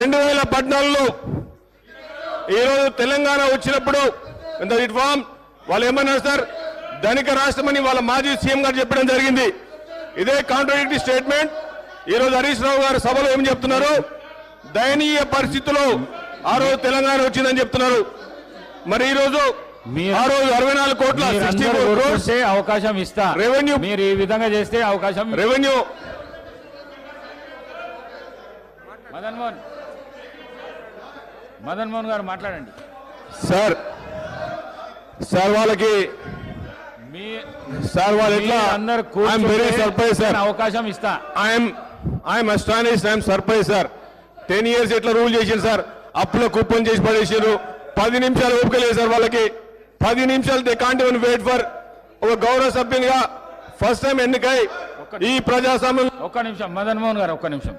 2014లో ఈరోజు తెలంగాణ వచ్చినప్పుడు రిఫార్మ్ వాళ్ళు ఏమన్నారు సార్, ధనిక రాష్ట్రమని వాళ్ళ మాజీ సీఎం గారు చెప్పడం జరిగింది. ఇదే కాంట్రాడిక్టరీ స్టేట్మెంట్ ఈరోజు హరీష్ రావు గారు సభలో ఏం చెప్తున్నారు, దయనీయ పరిస్థితుల్లో ఆ రోజు తెలంగాణ వచ్చిందని చెప్తున్నారు. మరి ఈ రోజు ఆ రోజు 64 కోట్ల అవకాశం ఇస్తా, రెవెన్యూ మీరు ఈ విధంగా చేస్తే అవకాశం రెవెన్యూ మదన్ మోహన్ గారు మాట్లాడండి సార్. వాళ్ళకి సార్ వాళ్ళు ఎట్లా అందరు వెరీ సర్ప్రైజ్ సార్, అవకాశం ఇస్తా. I'm astonished, I'm surprise sir. 10 years ఎట్లా రూల్ చేసింది సార్, అప్పుల కుప్పం చేసి పడేసారు. 10 నిమిషాలు ఓపిక లేదు సార్ వాళ్ళకి. 10 నిమిషాలు they can't even wait for ఒక గౌరవ సభ్యునిగా ఫస్ట్ టైం ఎన్నికై ఈ ప్రజాస్వామ్యం. ఒక్క నిమిషం మదన్ మోహన్ గారు, ఒక్క నిమిషం.